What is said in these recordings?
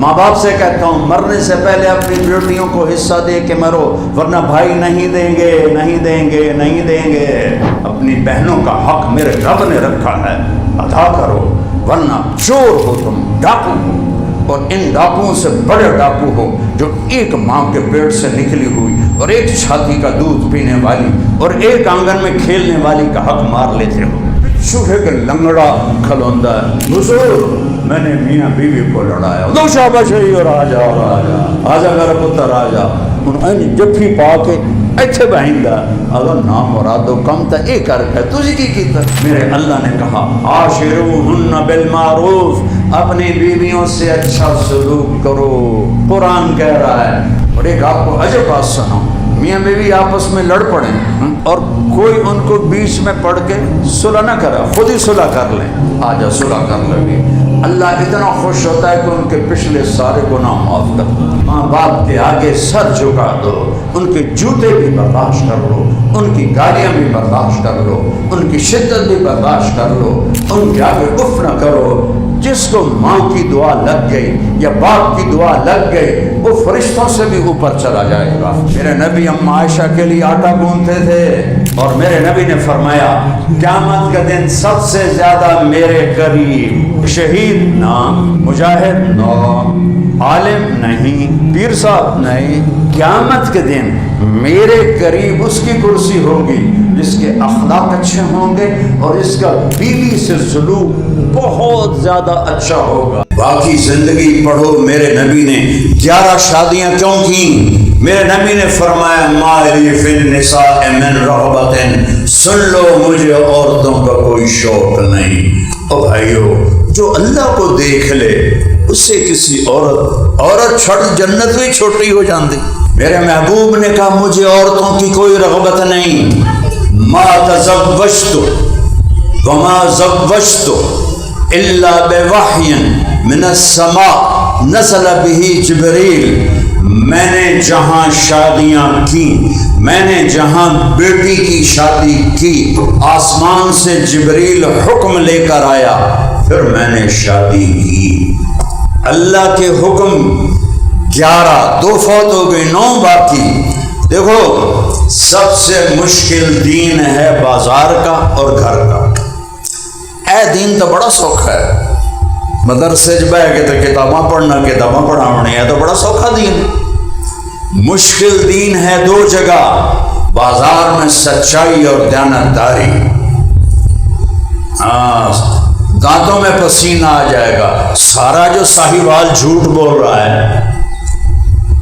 ماں باپ سے کہتا ہوں مرنے سے پہلے اپنی بیٹیوں کو حصہ دے کے مرو، ورنہ بھائی نہیں دیں گے، نہیں دیں گے، نہیں دیں گے۔ اپنی بہنوں کا حق میرے رب نے رکھا ہے، ادا کرو، ورنہ چور ہو تم، ڈاکو ہو، اور ان ڈاکوؤں سے بڑے ڈاکو ہو جو ایک ماں کے پیٹ سے نکلی ہوئی اور ایک چھاتی کا دودھ پینے والی اور ایک آنگن میں کھیلنے والی کا حق مار لیتے ہو۔ چوہے کے لنگڑا کھلوندا ہے، حضور میں نے میاں بیوی کو لڑایا، دو شاباش اور آجا میرا پتر آجا، انہیں جفی پا کے ایتھے بہندا اگر نام مرادو کم تا اے کر کے تجھے کی کیتا؟ میرے اللہ نے کہا عاشروہن بالمعروف، اپنی بیویوں سے اچھا سلوک کرو، قرآن کہہ رہا ہے۔ اور ایک آپ کو عجب بات سناؤ، میاں بیوی آپس میں لڑ پڑیں اور کوئی ان کو بیچ میں پڑھ کے صلح نہ کرا، خود ہی صلح کر لیں، آجا صلح کر لیں، اللہ اتنا خوش ہوتا ہے کہ ان کے پچھلے سارے گناہ معاف کر دو۔ ماں باپ کے آگے سر جھکا دو، ان کے جوتے بھی برداشت کر لو، ان کی گالیاں بھی برداشت کر لو، ان کی شدت بھی برداشت کر لو، ان کے آگے اف نہ کرو۔ جس کو ماں کی دعا لگ گئی یا باپ کی دعا لگ گئی وہ فرشتوں سے بھی اوپر چلا جائے گا۔ میرے نبی اماں عائشہ کے لیے آٹا گوندتے تھے اور میرے نبی نے فرمایا قیامت کا دن سب سے زیادہ میرے قریب شہید نہ، مجاہد نہ، عالم نہیں، پیر صاحب نہیں، قیامت کے دن میرے قریب اس کی کرسی ہوگی جس کے اخلاق اچھے ہوں گے اور اس کا بیوی سے سلوک بہت زیادہ اچھا ہوگا۔ باقی زندگی پڑھو، میرے نبی نے 11 شادیاں کیوں کی؟ میرے نبی نے فرمایا ما لی فی النساء من رغبت، سن لو مجھے عورتوں کا کوئی شوق نہیں۔ او بھائیو، جو اللہ کو دیکھ لے اس سے کسی عورت چھڑ جنت بھی چھوٹی ہو جاندی۔ میرے محبوب نے کہا مجھے عورتوں کی کوئی رغبت نہیں، ما تزوجت وما زوجت الا بوحی من السماء نزل به جبریل، میں نے جہاں شادیاں کی، میں نے جہاں بیٹی کی شادی کی، آسمان سے جبریل حکم لے کر آیا، پھر میں نے شادی کی۔ اللہ کے حکم 11، 2 فوت ہو گئی، 9 باقی۔ دیکھو سب سے مشکل دین ہے بازار کا اور گھر کا۔ اے دین تو بڑا سوکھا ہے، مدرسے بہ کے تو کتاباں پڑھنا، کتاباں پڑھاونی ہے تو بڑا سوکھا دین۔ مشکل دین ہے 2 جگہ، بازار میں سچائی اور دیانتداری۔ دانتوں میں پسینہ آ جائے گا۔ سارا جو ساہیوال جھوٹ بول رہا ہے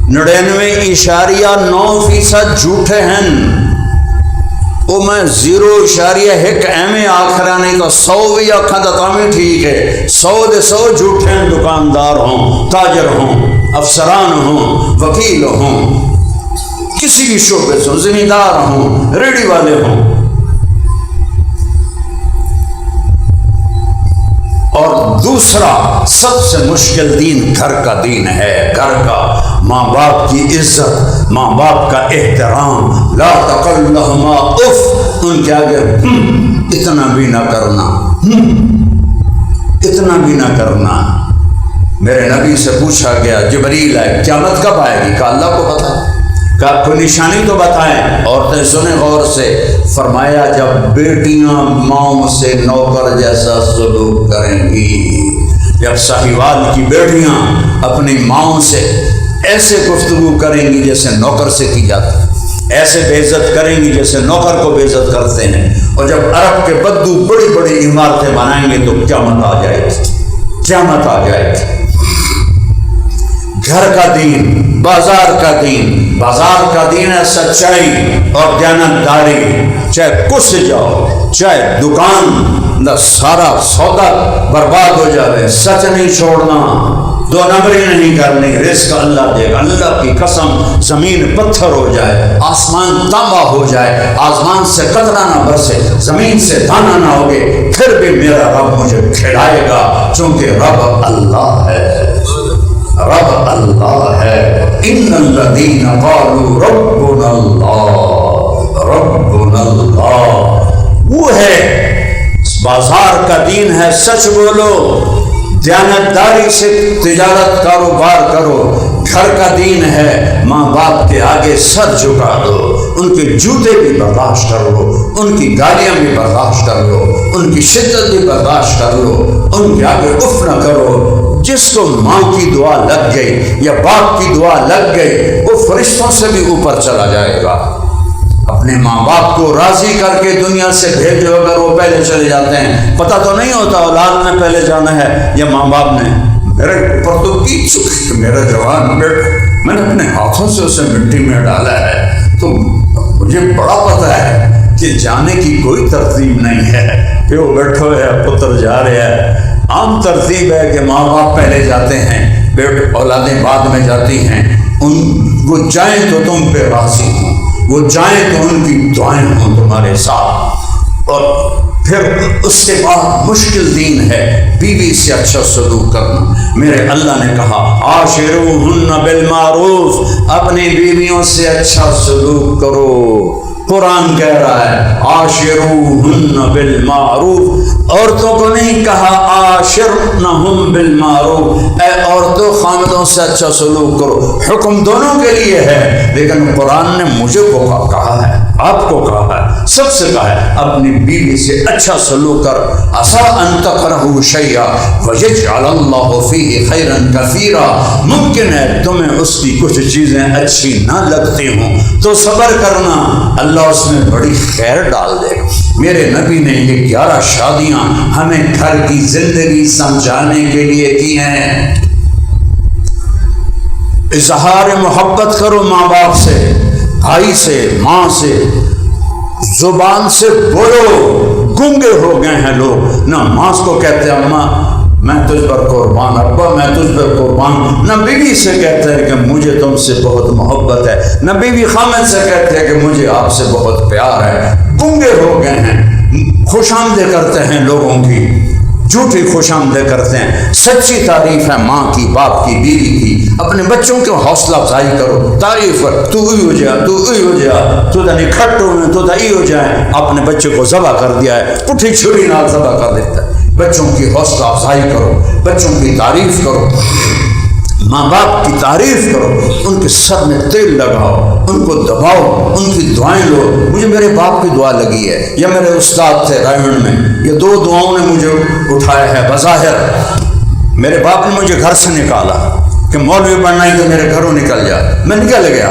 99.9% جھوٹے ہیں، وہ میں 0.1 ایویں آخرا نہیں تو 100 بھی آخا تو تمہیں ٹھیک ہے۔ 100 دے 100 جھوٹے ہیں، دکاندار ہوں، تاجر ہوں، افسران ہوں، وکیل ہوں، کسی بھی شعبے سے، زمیندار ہوں، ریڑھی والے ہوں۔ اور دوسرا سب سے مشکل دین گھر کا دین ہے، گھر کا، ماں باپ کی عزت، ماں باپ کا احترام، لا تقل لہما اف، ان کے آگے اتنا بھی نہ کرنا، اتنا بھی نہ کرنا۔ میرے نبی سے پوچھا گیا جبریل ہے قیامت کب آئے گی؟ کہا اللہ کو پتہ ہے۔ کہا کوئی نشانی تو بتائیں۔ عورتیں سنیں غور سے، فرمایا جب بیٹیاں ماؤں سے نوکر جیسا سلوک کریں گی، جب ساہیوال کی بیٹیاں اپنی ماؤں سے ایسے گفتگو کریں گی جیسے نوکر سے کی جاتی، ایسے بے عزت کریں گی جیسے نوکر کو بے عزت کرتے ہیں، اور جب عرب کے بدو بڑی بڑی عمارتیں بنائیں گے تو قیامت آ جائے گی، قیامت آ جائے گی۔ گھر کا دین، بازار کا دین، بازار کا دین ہے سچائی اور دیانتداری۔ چاہے کس جاؤ، چاہے دکان دا سارا سودا برباد ہو جائے، سچ نہیں چھوڑنا، 2 نمبری نہیں کرنی، رزق اللہ دے گا۔ اللہ کی قسم زمین پتھر ہو جائے، آسمان تانبا ہو جائے، آسمان سے قطرہ نہ برسے، زمین سے دانہ نہ ہوگے، پھر بھی میرا رب مجھے کھلائے گا، چونکہ رب اللہ ہے، رب اللہ ہے۔ ان الذین قالوا ربنا اللہ، ربنا اللہ، وہ ہے بازار کا دین ہے سچ بولو، دیانتداری سے تجارت کاروبار کرو، گھر کا دین ہے، ماں باپ کے آگے سر جھکا دو، ان کے جوتے بھی برداشت کر لو، ان کی گالیاں بھی برداشت کر لو، ان کی شدت بھی برداشت کر لو، ان کے آگے اف نہ کرو۔ جس کو ماں کی دعا لگ گئی یا باپ کی دعا لگ گئی وہ فرشتوں سے بھی اوپر چلا جائے گا۔ اپنے ماں باپ کو راضی کر کے دنیا سے بھیجو، اگر وہ پہلے چلے جاتے ہیں پتہ تو نہیں ہوتا اولاد نے پہلے جانا ہے یا ماں باپ نے۔ میرے اوپر تو بیت چکی میرا جوان بیٹا، میں نے اپنے ہاتھوں سے اسے مٹی میں ڈالا ہے، تو مجھے بڑا پتہ ہے کہ جانے کی کوئی ترتیب نہیں ہے کہ وہ بیٹھو ہے پتر جا رہے ہیں۔ عام ترتیب ہے کہ ماں باپ پہلے جاتے ہیں، بیٹے اولادیں بعد میں جاتی ہیں۔ وہ جائیں تو تم پہ راضی ہوں، وہ جائیں تو ان کی دعائیں ہوں تمہارے ساتھ۔ اور پھر اس کے بعد مشکل دین ہے بیوی سے اچھا سلوک کرنا۔ میرے اللہ نے کہا عاشروہن بالمعروف، اپنی بیویوں سے اچھا سلوک کرو۔ قرآن کہہ رہا ہے عاشروہن بالمعروف، عورتوں کو نہیں کہا عاشرنہم بالمعروف، اے عورتوں خامدوں سے اچھا سلوک کرو۔ حکم دونوں کے لیے ہے، لیکن قرآن نے مجھے کو کہا ہے، آپ کو کہا ہے، سب سے کہا ہے اپنی بیوی سے اچھا سلوک کر۔ عسیٰ ان تکرہوا شیئا ویجعل اللہ فیہ خیرا کثیرا، ممکن ہے تمہیں اس کی کچھ چیزیں اچھی نہ لگتی ہوں تو صبر کرنا، اللہ اس میں بڑی خیر ڈال دے گا۔ میرے نبی نے یہ 11 شادیاں ہمیں گھر کی زندگی سمجھانے کے لیے کی ہیں۔ اظہار محبت کرو ماں باپ سے، بھائی سے، ماں سے، زبان سے بولو۔ گنگے ہو گئے ہیں لوگ، نہ ماں کو کہتے ہیں اماں میں تجھ پر قربان، ابا میں تجھ پر قربان، نہ بیوی سے کہتے ہیں کہ مجھے تم سے بہت محبت ہے، نہ بیوی خامد سے کہتے ہیں کہ مجھے آپ سے بہت پیار ہے۔ گنگے ہو گئے ہیں، خوش آمدید کرتے ہیں لوگوں کی، جھوٹی خوش آمدید کرتے ہیں۔ سچی تعریف ہے ماں کی، باپ کی، بیوی کی۔ اپنے بچوں کو حوصلہ افزائی کرو، تعریف کر، تو ای ہو جا، تو ای ہو جا، تو تا نکھٹو میں تو تا ای ہو جائے۔ اپنے بچے کو ذبح کر دیا ہے، پٹھی چھری نال ذبح کر دیتا ہے۔ بچوں کی حوصلہ افزائی کرو، بچوں کی تعریف کرو، ماں باپ کی تعریف کرو، ان کے سر میں تیل لگاؤ، ان کو دباؤ، ان کی دعائیں لو۔ مجھے میرے باپ کی دعا لگی ہے، یا میرے استاد تھے رائمنڈ میں، یہ 2 دعاؤں نے مجھے اٹھایا ہے۔ بظاہر میرے باپ نے مجھے گھر سے نکالا کہ مولوی بننا ہی تو میرے گھروں نکل جا، میں نکل گیا۔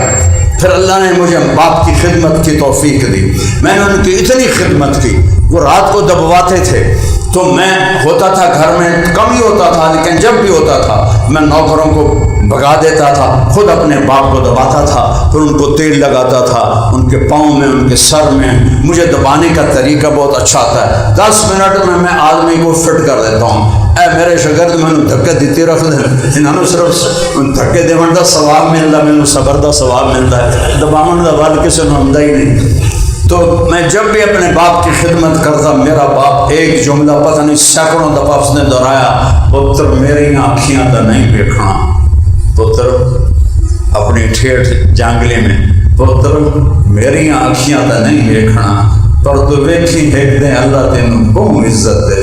پھر اللہ نے مجھے باپ کی خدمت کی توفیق دی، میں نے ان کی اتنی خدمت کی، وہ رات کو دبواتے تھے تو میں ہوتا تھا گھر میں، کم ہی ہوتا تھا لیکن جب بھی ہوتا تھا میں نوکروں کو بھگا دیتا تھا، خود اپنے باپ کو دباتا تھا، پھر ان کو تیل لگاتا تھا ان کے پاؤں میں، ان کے سر میں۔ مجھے دبانے کا طریقہ بہت اچھا آتا ہے، 10 منٹ میں میں آدمی کو فٹ کر دیتا ہوں۔ اے میرے شاگرد میں دھکے دیتے رکھ دیں، انہوں صرف دھکے دیون کا ثواب ملتا، مینوں صبر کا ثواب ملتا ہے، دباون کا ول کسی نے آتا ہی نہیں۔ تو میں جب بھی اپنے باپ کی خدمت کرتا، میرا باپ ایک جملہ پتہ نہیں سینکڑوں دفعہ اس نے دہرایا، پتر میری آنکھیاں تو نہیں دیکھنا، پتر اپنی ٹھیٹھ جانگلے میں، پتر میری آنکھیاں تو نہیں دیکھنا، پر تو ویکھی ایک دن اللہ تینوں بہت عزت دے۔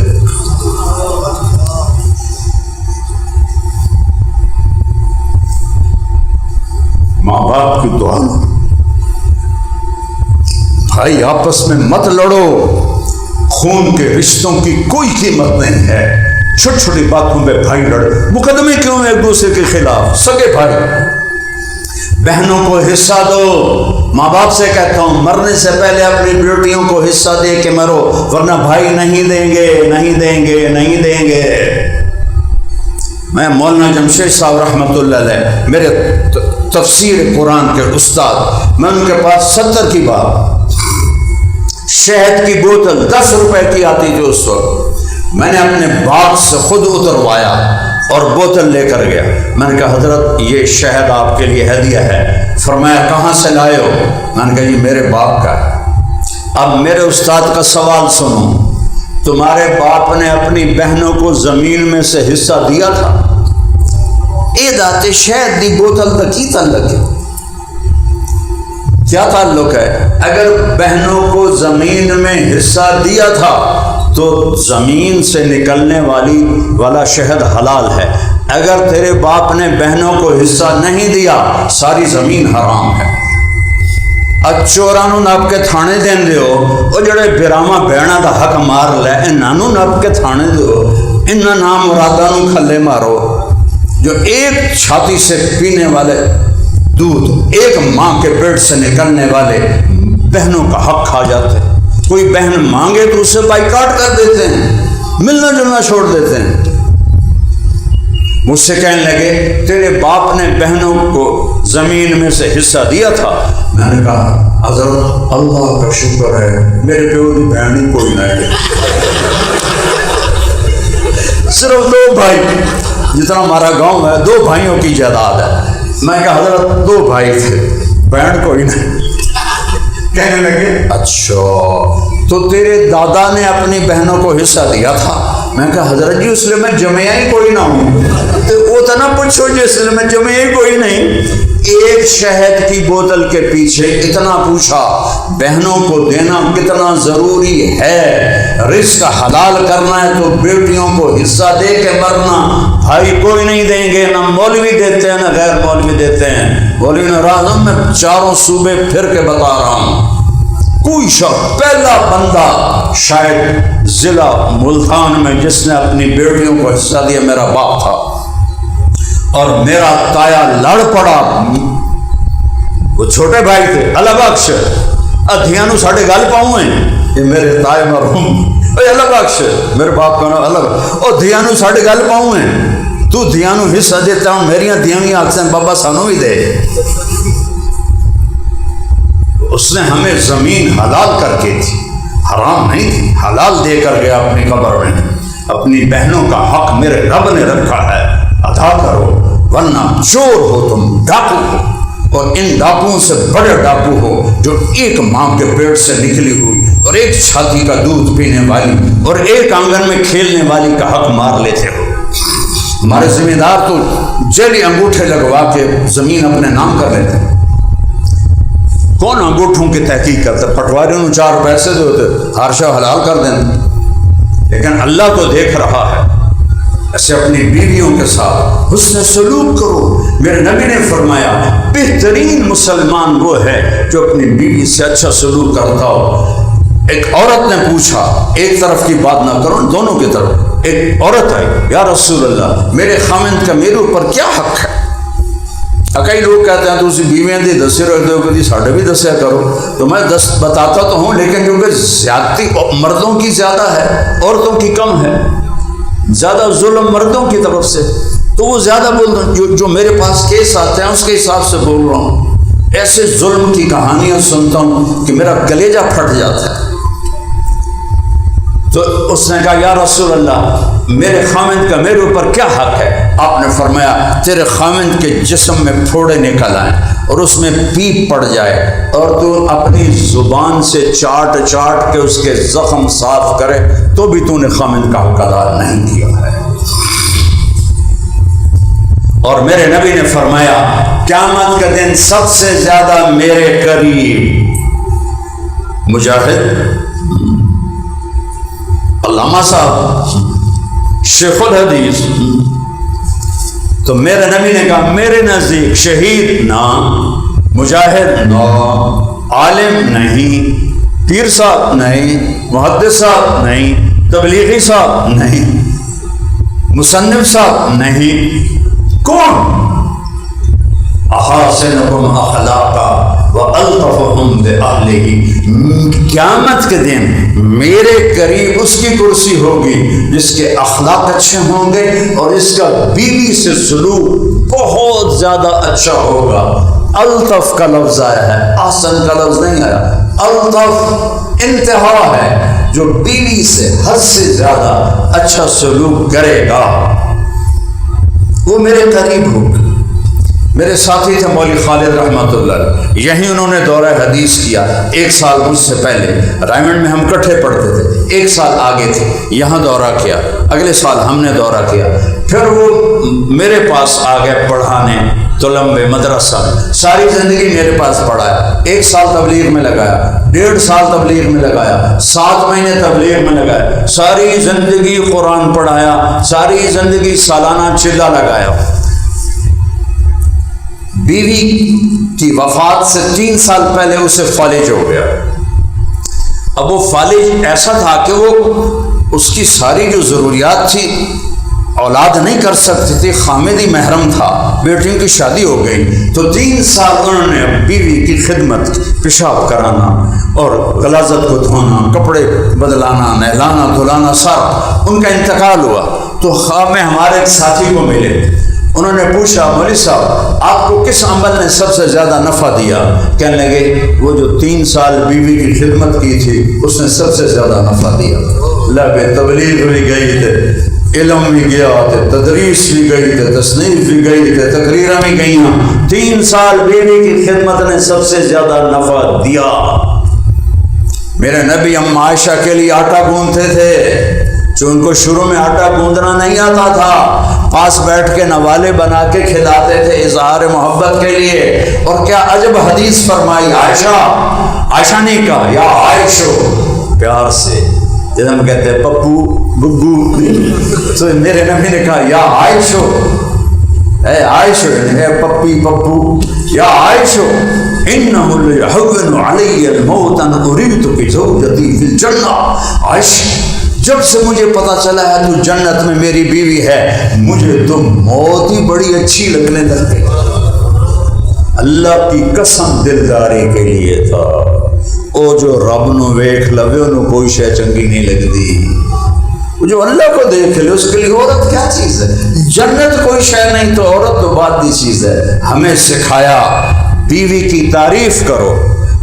ماں باپ کی دعا، بھائی آپس میں مت لڑو، خون کے رشتوں کی کوئی قیمت نہیں ہے۔ چھوٹی چھوٹی باتوں پہ بھائی لڑے، مقدمے کیوں ایک دوسرے کے خلاف؟ سگے بھائی بہنوں کو حصہ دو۔ ماں باپ سے کہتا ہوں مرنے سے پہلے اپنی بیٹیوں کو حصہ دے کے مرو، ورنہ بھائی نہیں دیں گے، نہیں دیں گے، نہیں دیں گے۔ میں مولانا جمشید صاحب رحمۃ اللہ علیہ، میرے تفسیر قرآن کے استاد، میں ان کے پاس 70 کی بات، شہد کی بوتل 10 روپے کی آتی تھی اس وقت، میں نے اپنے باغ سے خود اتروایا اور بوتل لے کر گیا۔ میں نے کہا حضرت یہ شہد آپ کے لیے ہدیہ ہے۔ فرمایا کہاں سے لائے ہو؟ میں نے کہا جی میرے باپ کا ہے۔ اب میرے استاد کا سوال سنو، تمہارے باپ نے اپنی بہنوں کو زمین میں سے حصہ دیا تھا؟ اے داتے شہد دی بوتل کا کی تعلق ہے؟ کیا تعلق ہے؟ اگر بہنوں کو زمین میں حصہ دیا تھا تو زمین سے نکلنے والا شہد حلال ہے. اگر تیرے باپ نے بہنوں کو حصہ نہیں دیا ساری زمین حرام ہے. چوراں نپ کے تھانے دین دیو، وہ جڑے براما بہنا دا حق مار لے انہوں نپ کے تھانے دیو، انہاں نام مرادہ نو کھلے مارو. جو ایک چھاتی سے پینے والے دودھ، ایک ماں کے پیٹ سے نکلنے والے بہنوں کا حق کھا جاتے ہیں. کوئی بہن مانگے تو اسے بائیکاٹ کر دیتے ہیں، ملنا جلنا چھوڑ دیتے ہیں. مجھ سے کہنے لگے تیرے باپ نے بہنوں کو زمین میں سے حصہ دیا تھا. میں نے کہا حضرت اللہ کا شکر ہے میرے پیو کی بہن ہی کوئی نہ ہے، صرف 2 بھائی، جتنا ہمارا گاؤں ہے 2 بھائیوں کی جائیداد ہے. میں کہا حضرت 2 بھائی تھے، بہن کوئی نہیں. کہنے لگے اچھا تو تیرے دادا نے اپنی بہنوں کو حصہ دیا تھا. میں کہا حضرت جی اس لیے میں جمعہ ہی کوئی نہ ہوں. تو وہ تو نہ پوچھو جی اس لیے میں جمعہ ہی کوئی نہیں. ایک شہد کی بوتل کے پیچھے اتنا پوچھا بہنوں کو دینا کتنا ضروری ہے. رزق حلال کرنا ہے تو بیٹیوں کو حصہ دے کے مرنا. بھائی کوئی نہیں دیں گے، نہ مولوی دیتے ہیں نہ غیر مولوی دیتے ہیں. مولوی ناراض ہوں، میں 4 صوبے پھر کے بتا رہا ہوں. کوئی شخص پہلا بندہ شاید ضلع ملتان میں جس نے اپنی بیٹیوں کو حصہ دیا میرا باپ تھا. اور میرا تایا لڑ پڑا. وہ چھوٹے بھائی تھے، اللہ بخش دھیانو ساڑھے گل پاؤں ہیں، یہ میرے تائے مرحوم اللہ بخش میرے باپ کا نام اللہ. اور دھیانو ساڑھے گل پاؤں ہیں، تو دھیانو حصہ دیتا ہوں، میریاں دھیانویں آکسن بابا سانو بھی دے. اس نے ہمیں زمین حلال کر کے تھی، حرام نہیں تھی، حلال دے کر گیا اپنی قبر میں. اپنی بہنوں کا حق میرے رب نے رکھا ہے، ادا کرو، ورنہ چور ہو تم، ڈاکو ہو. اور ان ڈاکوؤں سے بڑے ڈاکو ہو جو ایک ماں کے پیٹ سے نکلی ہوئی اور ایک چھاتی کا دودھ پینے والی اور ایک آنگن میں کھیلنے والی کا حق مار لیتے ہو. ہمارے ذمہ دار تو جیلی انگوٹھے لگوا کے زمین اپنے نام کر لیتے ہیں. کون انگوٹھوں کی تحقیق کرتا؟ پٹواریوں نے 4 پیسے دے ہوتے ہر شے حلال کر دیں. لیکن اللہ تو دیکھ رہا ہے. ایسے اپنی بیویوں کے ساتھ حسن سلوک کرو. میرے نبی نے فرمایا بہترین مسلمان وہ ہے جو اپنی بیوی سے اچھا سلوک کرتا ہو. ایک عورت نے پوچھا، ایک طرف کی بات نہ کرو، دونوں کی طرف. ایک عورت آئی، یا رسول اللہ میرے خامند کا میرے اوپر کیا حق ہے؟ کئی لوگ کہتے ہیں تو اسی بیویاں دی دسے رکھ دو کہ ساڑھے بھی دسیا کرو. تو میں بتاتا تو ہوں، لیکن کیونکہ زیادتی مردوں کی زیادہ ہے عورتوں کی کم ہے، زیادہ ظلم مردوں کی طرف سے، تو وہ زیادہ بول رہا ہوں. جو میرے پاس کیس آتے ہیں اس کے حساب سے بول رہا ہوں. ایسے ظلم کی کہانیاں سنتا ہوں کہ میرا کلیجہ پھٹ جاتا ہے. تو اس نے کہا یا رسول اللہ میرے خامند کا میرے اوپر کیا حق ہے؟ آپ نے فرمایا تیرے خامند کے جسم میں پھوڑے نکل آئیں اور اس میں پیپ پڑ جائے اور تو اپنی زبان سے چاٹ چاٹ کے اس کے زخم صاف کرے تو بھی تو نے خامند کا حق ادا نہیں کیا ہے. اور میرے نبی نے فرمایا قیامت کا دن سب سے زیادہ میرے قریب مجاہد، علامہ صاحب، شیخ الحدیث. تو میرے نبی نے کہا میرے نزدیک شہید نہ، مجاہد نہ، عالم نہیں، پیر صاحب نہیں، محدث صاحب نہیں، تبلیغی صاحب نہیں، مصنف صاحب نہیں. کون؟ احاسنکم اخلاقا والطفہم بأہلہ. قیامت کے دن میرے قریب اس کی کرسی ہوگی جس کے اخلاق اچھے ہوں گے اور اس کا بیوی سے سلوک بہت زیادہ اچھا ہوگا. الطف کا لفظ آیا ہے، احسن کا لفظ نہیں آیا. الطف انتہا ہے، جو بیوی سے حد سے زیادہ اچھا سلوک کرے گا وہ میرے قریب ہوگا. میرے ساتھی تھے مولوی خالد رحمۃ اللہ، یہی انہوں نے دورہ حدیث کیا 1 سال مجھ سے پہلے. رائمنڈ میں ہم کٹھے پڑھتے تھے، 1 سال آگے تھے، یہاں دورہ کیا، اگلے سال ہم نے دورہ کیا. پھر وہ میرے پاس آ گئے پڑھانے. طلب مدرسہ، ساری زندگی میرے پاس پڑھا ہے، 1 سال تبلیغ میں لگایا، 1.5 سال تبلیغ میں لگایا، 7 مہینے تبلیغ میں لگایا، ساری زندگی قرآن پڑھایا، ساری زندگی سالانہ چلہ لگایا۔ بیوی کی وفات سے 3 سال پہلے اسے فالج ہو گیا۔ اب وہ فالج ایسا تھا کہ وہ اس کی ساری جو ضروریات تھی اولاد نہیں کر سکتی تھی، خامدی محرم تھا، بیٹیوں کی شادی ہو گئی، تو 3 سال انہوں نے بیوی کی خدمت، پیشاب کرانا اور غلاظت کو دھونا، کپڑے بدلانا، نہلانا دھلانا، سارا۔ ان کا انتقال ہوا تو خواب میں ہمارے ایک ساتھی کو ملے، انہوں نے پوچھا مولوی صاحب آپ کو کس عمل نے سب سے زیادہ نفع دیا؟ کہنے لگے وہ جو 3 سال بیوی کی خدمت کی تھی اس نے سب سے زیادہ نفع دیا۔ اللہ پہ تبلیغ بھی گئی تھے، علم بھی گیا تھے، تدریس بھی گئی تھے، تصنیف بھی گئی تھے، تقریریں بھی گئیں، 3 سال بیوی کی خدمت نے سب سے زیادہ نفع دیا۔ میرے نبی ام عائشہ کے لیے آٹا گوندتے تھے، جو ان کو شروع میں آٹا گوندنا نہیں آتا تھا، پاس بیٹھ کے نوالے بنا کے کھلاتے تھے اظہار محبت کے لیے۔ اور کیا عجب حدیث فرمائی، عائشہ نے کہا یا عائشو، پیار سے جب ہم کہتے ہیں پپو ببو، تو میرے نبی نے کہا یا عائشو، اے عائشو، اے پپی پپو، یا عائشو انہ لیحون علی الموت ان اریدک زوجتی فی الجنہ۔ عائشہ جب سے مجھے پتا چلا ہے تو جنت میں میری بیوی ہے، مجھے تو موت ہی بڑی اچھی لگنے لگ گئی۔ اللہ کی قسم دلداری کے لیے تھا، او جو رب نو ویکھ لوے انہوں کوئی شے چنگی نہیں لگتی، جو اللہ کو دیکھ لے اس کے لیے عورت کیا چیز ہے؟ جنت کوئی شے نہیں تو عورت تو بات دی چیز ہے۔ ہمیں سکھایا بیوی کی تعریف کرو،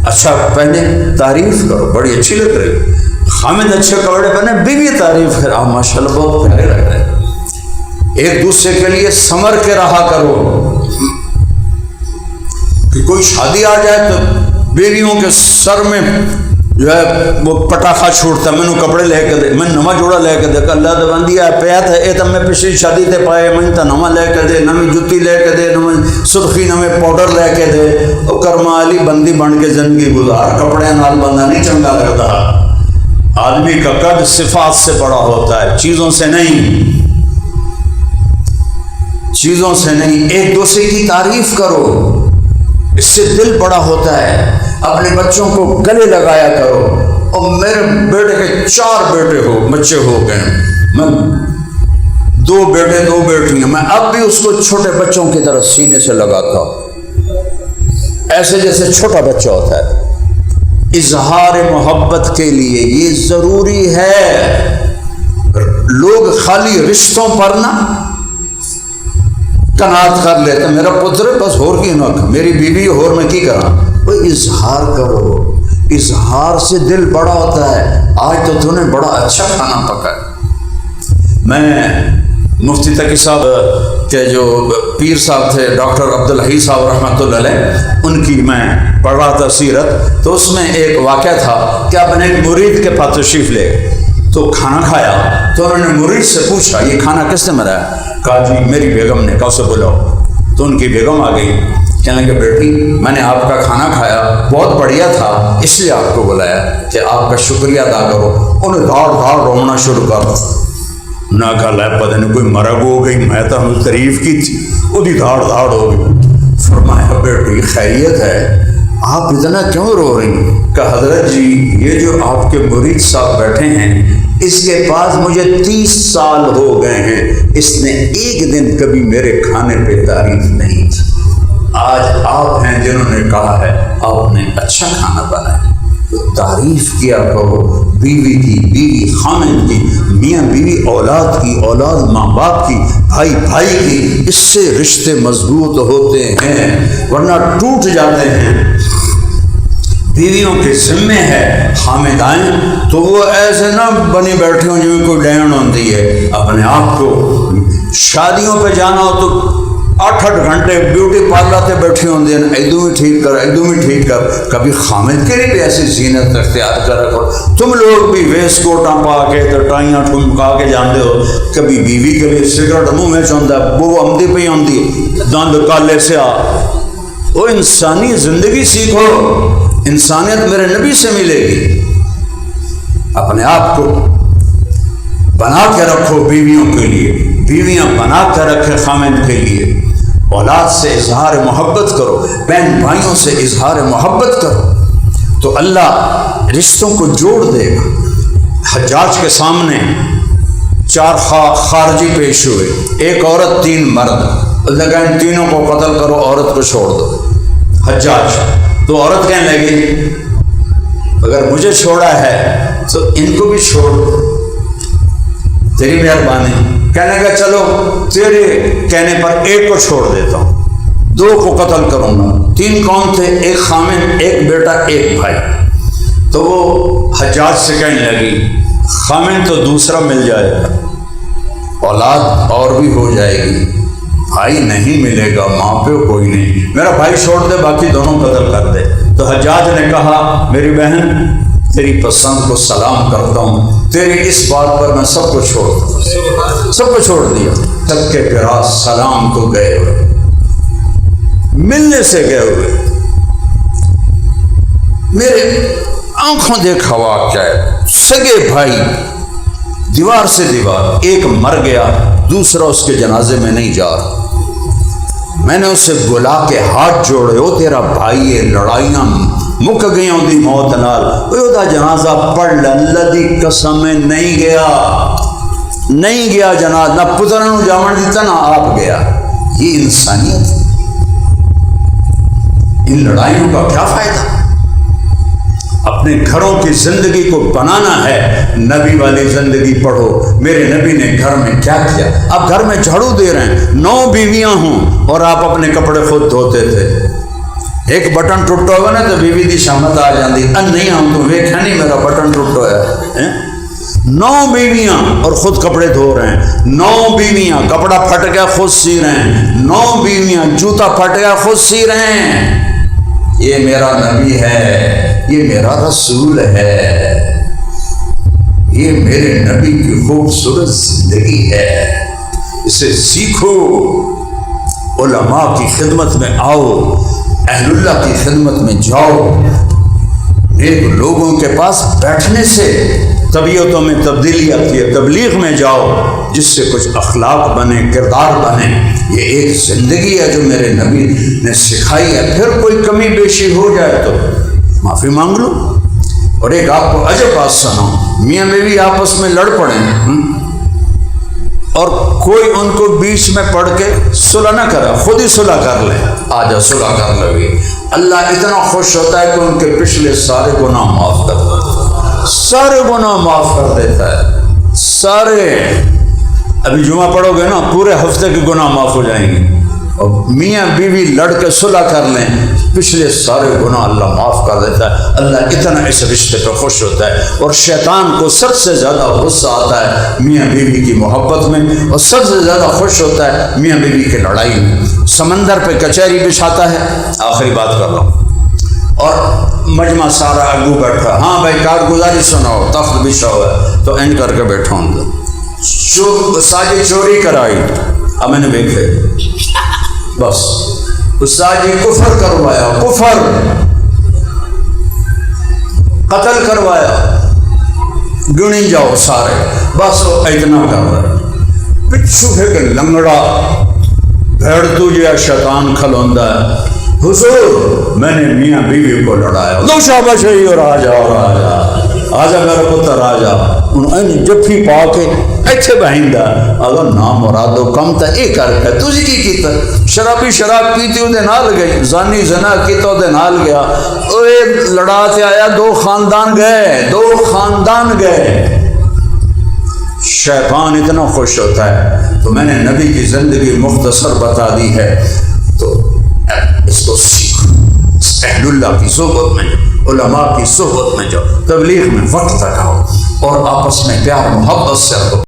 اچھا پہنے تعریف کرو، بڑی اچھی لگ رہی، خامد اچھے کپڑے پہنے، بیوی تعریف کر، ماشاء اللہ بہت پیارے لگ رہے ہیں۔ ایک دوسرے کے لیے سمر کے رہا کرو، کہ کوئی شادی آ جائے تو بیویوں کے سر میں جو ہے وہ پٹاخہ چھوڑتا ہے، میں کپڑے لے کے دے، میں نواں جوڑا لے کے دے، اللہ تو بندی ہے پیا تھا اے تم میں پچھلی شادی تے پائے، میں تو نواں لے کے دے، نویں جتی لے کے دے، نویں سرخی نویں پاؤڈر لے کے دے، اور کرما علی بندی بن کے زندگی گزار، کپڑے نال بندہ نہیں چنگا لگتا۔ آدمی کا قد صفات سے بڑا ہوتا ہے، چیزوں سے نہیں، چیزوں سے نہیں۔ ایک دوسرے کی تعریف کرو، اس سے دل بڑا ہوتا ہے۔ اپنے بچوں کو گلے لگایا کرو۔ اور میرے بیٹے کے 4 بچے ہو گئے، میں 2 بیٹے 2 بیٹیاں، میں اب بھی اس کو چھوٹے بچوں کی طرح سینے سے لگاتا ہوں، ایسے جیسے چھوٹا بچہ ہوتا ہے۔ اظہار محبت کے لیے یہ ضروری ہے۔ لوگ خالی رشتوں پر نہ کنات کر لیتے، میرا پتر بس ہور کی نہ، میری بیوی ہور میں کی کرا، وہ اظہار کرو، اظہار سے دل بڑا ہوتا ہے۔ آج تو نے بڑا اچھا کھانا پکایا۔ میں مفتی تقی صاحب کے جو پیر صاحب تھے ڈاکٹر عبدالحی صاحب رحمۃ اللہ علیہ، ان کی میں پڑھ رہا تھا سیرت، تو اس میں ایک واقعہ تھا کہ اپنے ایک مرید کے پاس تشریف لے تو کھانا کھایا، تو انہوں نے مرید سے پوچھا یہ کھانا کس نے بنایا؟ کہا جی میری بیگم نے، کہا اسے بلاؤ۔ تو ان کی بیگم آ گئی، کہنے لگے بیٹی میں نے آپ کا کھانا کھایا، بہت بڑھیا تھا، اس لیے آپ کو بلایا کہ آپ کا شکریہ ادا کرو۔ انہیں دھاڑ دھاڑ رونا شروع کر، نہ کہا لے پتہ نہیں کوئی مرگ ہو گئی، میں تو ہم تعریف کی تھی، وہی دھاڑ دھاڑ ہو گئی۔ فرمایا بیٹی خیریت ہے، آپ اتنا کیوں رو رہی ہیں؟ کہ حضرت جی یہ جو آپ کے مرید صاحب بیٹھے ہیں اس کے پاس مجھے 30 سال ہو گئے ہیں، اس نے ایک دن کبھی میرے کھانے پہ تعریف نہیں کی۔ آج آپ ہیں جنہوں نے کہا ہے آپ نے اچھا کھانا بنایا، تو تعریف کیا کرو بیوی کی، بیوی خامن کی، میاں بیوی اولاد کی، اولاد ماں باپ کی، بھائی بھائی کی، اس سے رشتے مضبوط ہوتے ہیں، ورنہ ٹوٹ جاتے ہیں۔ بیویوں کے ذمے ہے حامدائیں، تو وہ ایسے نہ بنی بیٹھے ہوں جو کوئی ڈین ہوتی ہے، اپنے آپ کو شادیوں پہ جانا ہو تو 8 گھنٹے بیوٹی پارلر تے بیٹھی ہوندی ہیں، ایدوں بھی ٹھیک کر ایدوں بھی ٹھیک کر. کبھی خامد کے لیے بھی ایسی زینت اختیار کر رکھو. تم لوگ بھی ویسٹ کوٹاں پا کے تو ٹائیاں ٹھمکا کے جاندے ہو. کبھی بیوی کے لیے سگریٹ منہ میں چوندا ہے، وہ آمدی پہ آندی دند کالے سے آ. وہ انسانی زندگی سیکھو. انسانیت میرے نبی سے ملے گی. اپنے آپ کو بنا کے رکھو بیویوں کے لیے، بیویاں بنا کے رکھے خامد کے لیے. اولاد سے اظہار محبت کرو، بہن بھائیوں سے اظہار محبت کرو تو اللہ رشتوں کو جوڑ دے گا. حجاج کے سامنے 4 خارجی پیش ہوئے، 1 عورت 3 مرد. اللہ کہا ان تینوں کو قتل کرو، عورت کو چھوڑ دو. حجاج تو عورت کہنے لگی اگر مجھے چھوڑا ہے تو ان کو بھی چھوڑ دو، تیری مہربانی. کہنے لگا چلو تیرے کہنے پر 1 کو چھوڑ دیتا ہوں، 2 کو قتل کروں گا. 3 کون تھے؟ 1 خامد، 1 بیٹا، 1 بھائی. تو وہ حجاج سے کہنے لگی خامد تو دوسرا مل جائے گا، اولاد اور بھی ہو جائے گی، بھائی نہیں ملے گا، ماں پہ کوئی نہیں، میرا بھائی چھوڑ دے، باقی دونوں قتل کر دے. تو حجاج نے کہا میری بہن تیری پسند کو سلام کرتا ہوں، تیری اس بات پر میں سب کو چھوڑ دوں. سب کو چھوڑ دیا. سب کے پیرا سلام کو گئے ہوئے، ملنے سے گئے ہوئے. میرے آنکھوں دیکھا واقعہ ہے. سگے بھائی دیوار سے دیوار، 1 مر گیا، دوسرا اس کے جنازے میں نہیں جا رہا. میں نے اسے بلا کے ہاتھ جوڑے، او تیرا بھائی ہے، لڑائیاں مک گئی ہوں دی موت نال، او جنازہ پڑھ لے. اللہ دی قسم نہیں گیا، نہیں گیا جنازہ، نہ پترا نو جاون دیتا نہ آپ گیا. یہ انسانیت. ان لڑائیوں کا کیا فائدہ؟ اپنے گھروں کی زندگی کو بنانا ہے. نبی والی زندگی پڑھو. میرے نبی نے گھر میں کیا کیا؟ آپ گھر میں جھاڑو دے رہے ہیں، 9 بیویاں ہوں اور آپ اپنے کپڑے خود دھوتے تھے. 1 بٹن ٹوٹا ہوگا نا تو بیوی دی شامت آ جاندی، نہیں ہوں تو ویکھا نہیں میرا بٹن ٹوٹا ہے. 9 بیویاں اور خود کپڑے دھو رہے ہیں. 9 بیویاں کپڑا پھٹ گیا خود سی رہے ہیں. 9 بیویاں جوتا پھٹ گیا خود سی رہے ہیں. یہ میرا نبی ہے، یہ میرا رسول ہے، یہ میرے نبی کی خوبصورت زندگی ہے. اسے سیکھو. علماء کی خدمت میں آؤ، اہل اللہ کی خدمت میں جاؤ. نیک لوگوں کے پاس بیٹھنے سے طبیعتوں میں تبدیلی آتی ہے. تبلیغ میں جاؤ جس سے کچھ اخلاق بنے، کردار بنے. یہ ایک زندگی ہے جو میرے نبی نے سکھائی ہے. پھر کوئی کمی بیشی ہو جائے تو معافی مانگ لو. اور ایک آپ کو عجب بات سناؤں، میاں بیوی آپس میں لڑ پڑیں اور کوئی ان کو بیچ میں پڑھ کے صلح نہ کرے، خود ہی صلح کر لے. آجا صلح کر لے. اللہ اتنا خوش ہوتا ہے کہ ان کے پچھلے سارے گناہ معاف کر دیتا ہے. سارے گناہ معاف کر دیتا ہے. سارے. ابھی جمعہ پڑھو گے نا، پورے ہفتے کے گناہ معاف ہو جائیں گے. اور میاں بیوی لڑ کے صلح کر لیں، پچھلے سارے گناہ اللہ معاف کر دیتا ہے. اللہ اتنا اس رشتے پہ خوش ہوتا ہے. اور شیطان کو سب سے زیادہ غصہ آتا ہے میاں بیوی کی محبت میں، اور سب سے زیادہ خوش ہوتا ہے میاں بیوی کی لڑائی میں. سمندر پہ کچہری بچھاتا ہے. آخری بات کر رہا ہوں. اور مجمع سارا اگو بیٹھا، ہاں بھائی کارگزاری سناؤ، تخت بچھا ہوا ہے تو این کر کے بیٹھا ہوں. ساجی چوری کرائی، اب میں نے دیکھے بس. استاد جی کفر کروایا، کفر قتل کروایا، گنی جاؤ سارے، بس اتنا کر رہے. پچھو ہے کہ لنگڑا بھیڑ تجھے شیطان کھلوندا ہے. حضور میں نے میاں بیوی کو لڑایا. دو شاباش ہے اور آجا اور آجا، آجا میرا پتر آجا. انہیں جفی پا کے ایتھے بہندا اگر نام مرادو کم تا اے کر کے تجھے کی کیتا. شرابی شراب پیتی اندے نال گئی، زانی زنا کیتا اندے نال گیا. اوے لڑا تے آیا، 2 خاندان گئے، 2 خاندان گئے. شیطان اتنا خوش ہوتا ہے. تو میں نے نبی کی زندگی مختصر بتا دی ہے، تو اس کو سیکھو. اہل اللہ کی صحبت میں جاؤ، علماء کی صحبت میں جاؤ، تبلیغ میں وقت لگاؤ اور آپس میں پیار محبت سے رہو.